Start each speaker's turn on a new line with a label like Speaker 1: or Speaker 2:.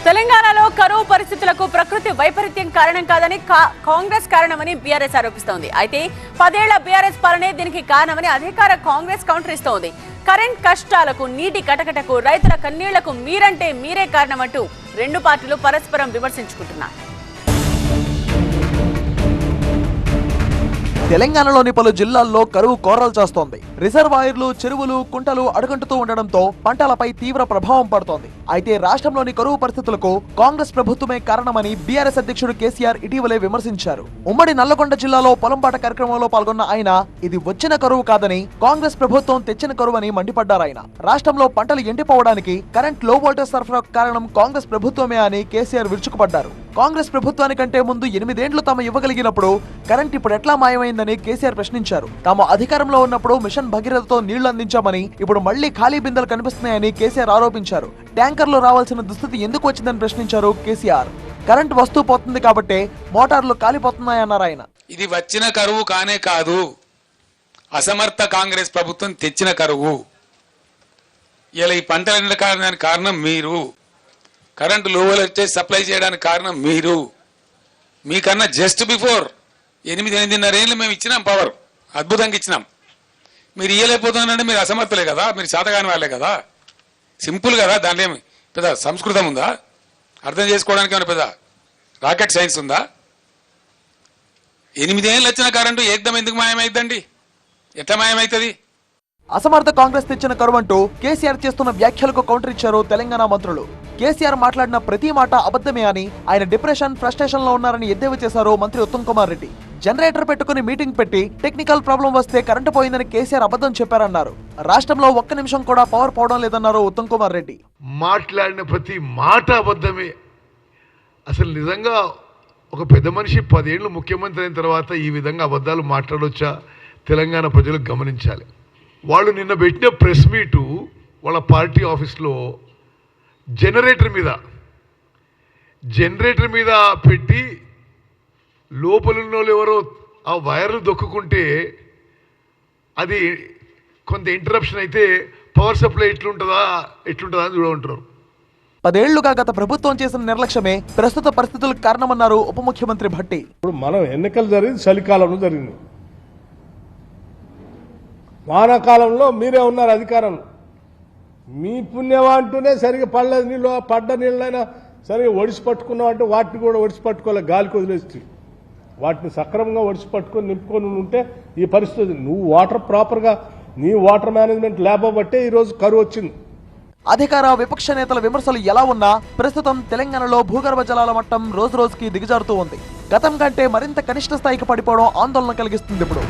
Speaker 1: తెలంగాణలో కరువు పరిస్థితులకు ప్రకృతి వైపరీత్యం కారణం కాదని కాంగ్రెస్ కారణమని బీఆర్ఎస్ ఆరోపిస్తోంది. అయితే 10 ఏళ్ల బీఆర్ఎస్ పాలనే దీనికి కారణమని అధికార కాంగ్రెస్ కౌంటర్ ఇస్తోంది. కరెంట్ కష్టాలకు, నీటి కటకటకు, రైతుల కన్నీళ్లకు మీరంటే మీరే కారణమంటూ రెండు పార్టీలు పరస్పరం విమర్శించుకుంటున్నారు.
Speaker 2: తెలంగాణలోని పలు జిల్లాల్లో కరువు కోరలు చేస్తోంది. రిజర్వాయర్లు, చెరువులు, కుంటలు అడుగంటుతూ ఉండడంతో పంటలపై తీవ్ర ప్రభావం పడుతోంది. అయితే రాష్ట్రంలోని కరువు పరిస్థితులకు కాంగ్రెస్ ప్రభుత్వమే కారణమని బీఆర్ఎస్ అధ్యక్షుడు కేసీఆర్ ఇటీవలే విమర్శించారు. ఉమ్మడి నల్లగొండ జిల్లాలో పొలంపాట కార్యక్రమంలో పాల్గొన్న ఆయన ఇది వచ్చిన కరువు కాదని, కాంగ్రెస్ ప్రభుత్వం తెచ్చిన కరువని మండిపడ్డారాయన. రాష్ట్రంలో పంటలు ఎండిపోవడానికి కరెంట్ లో వోల్టేజ్ సరఫరా కారణం కాంగ్రెస్ ప్రభుత్వమే అని కేసీఆర్ విరుచుకుపడ్డారు. కాంగ్రెస్ ప్రభుత్వానికంటే ముందు 8 ఏళ్లు తాము ఇవ్వగలిగినప్పుడు కరెంట్ ఇప్పుడు ఎట్లా మాయమైందని కేసీఆర్ ప్రశ్నించారు. తాము అధికారంలో ఉన్నప్పుడు మిషన్ భగీరథతో నీళ్లు అందించామని, ఇప్పుడు మళ్లీ ఖాళీ బిందెలు కనిపిస్తున్నాయని కేసీఆర్ ఆరోపించారు. ట్యాంకర్లు రావాల్సిన దుస్థితి ఎందుకు వచ్చిందని ప్రశ్నించారు కేసీఆర్. కరెంట్ వస్తూ పోతుంది కాబట్టే మోటార్లు కాలిపోతున్నాయన్నారు ఆయన.
Speaker 3: ఇది వచ్చిన కరువు కానే కాదు, అసమర్థ కాంగ్రెస్ ప్రభుత్వం తెచ్చిన కరువు. ఇలా ఈ పంటలు ఎండడానికి కారణం మీరు, కరెంటు లో వోల్టేజ్ సప్లై చేయడానికి కారణం మీరు. మీకన్నా జస్ట్ బిఫోర్ 8-8.5 ఏళ్ళు మేము ఇచ్చినాం పవర్, అద్భుతంగా ఇచ్చినాం. మీరు ఇయ్యలేకపోతున్నారంటే మీరు అసమర్థలే కదా, మీరు చేతగాని వాళ్ళే కదా. సింపుల్ కదా, దాంట్లో ఏమి పెద్ద సంస్కృతం ఉందా? అర్థం చేసుకోవడానికి ఏమైనా పెద్ద రాకెట్ సైన్స్ ఉందా? 8 ఏళ్ళు వచ్చిన కరెంటు ఏకదం ఎందుకు మాయమైందండి? ఎట్లా మాయమైతుంది?
Speaker 2: అసమర్థ కాంగ్రెస్ తెచ్చిన కరువంటూ కేసీఆర్ చేస్తున్న వ్యాఖ్యలకు కౌంటర్ ఇచ్చారు తెలంగాణ మంత్రులు. కేసీఆర్ మాట్లాడిన ప్రతి మాట అబద్ధమే అని, ఆయన డిప్రెషన్, ఫ్రస్ట్రేషన్ లో ఉన్నారని ఎద్దేవా చేశారు మంత్రి ఉత్తమ్ కుమార్ రెడ్డి. జనరేటర్ పెట్టుకుని మీటింగ్ పెట్టి టెక్నికల్ ప్రాబ్లం వస్తే కరెంటు పోయిందని కేసీఆర్ అబద్ధం చెప్పారన్నారు. రాష్ట్రంలో 1 నిమిషం కూడా పవర్ పోవడం లేదన్నారు ఉత్తమ్ కుమార్ రెడ్డి.
Speaker 4: మాట్లాడిన ప్రతి మాట అబద్ధమే. అసలు నిజంగా ఒక పెద్ద మనిషి 10 ఏళ్ళు ముఖ్యమంత్రి అయిన తర్వాత ఈ విధంగా అబద్ధాలు మాట్లాడొచ్చా? తెలంగాణ ప్రజలు గమనించాలి. వాళ్ళు నిన్న పెట్టిన ప్రెస్ మీటు వాళ్ళ పార్టీ ఆఫీస్లో జనరేటర్ మీద పెట్టి లోపలున్న వాళ్ళు ఎవరో ఆ వైర్లు దొక్కుకుంటే అది కొంత ఇంటరప్షన్ అయితే పవర్ సప్లై ఎట్లుంటుందా అని చూడమంటారు.
Speaker 2: 10 ఏళ్లుగా గత ప్రభుత్వం చేసిన నిర్లక్ష్యమే ప్రస్తుత పరిస్థితులకు కారణమన్నారు ఉప ముఖ్యమంత్రి భట్టి.
Speaker 5: ఇప్పుడు మనం ఎన్నికలు జరిగింది చలికాలంలో జరిగింది, వానాకాలంలో మీరే ఉన్నారు అధికారం. మీ పుణ్యమా అంటూనే సరిగా పడలేదు నీళ్ళు, పడ్డ నీళ్ళైనా సరిగా ఒడిసి పట్టుకున్నాం అంటే వాటిని కూడా ఒడిసి పట్టుకోవాలి, గాలికి వదిలేసి వాటిని సక్రమంగా ఒడిసి పట్టుకొని నింపుకొని ఉంటే ఈ పరిస్థితి. నువ్వు వాటర్ ప్రాపర్గా నీ వాటర్ మేనేజ్మెంట్ లేకపోతే ఈరోజు కరువు వచ్చింది.
Speaker 2: అధికార విపక్ష నేతల విమర్శలు ఎలా ఉన్నా ప్రస్తుతం తెలంగాణలో భూగర్భ జలాల మట్టం రోజు రోజుకి దిగజారుతూ ఉంది. గతం కంటే మరింత కనిష్ట స్థాయికి పడిపోవడం ఆందోళన కలిగిస్తుంది. ఇప్పుడు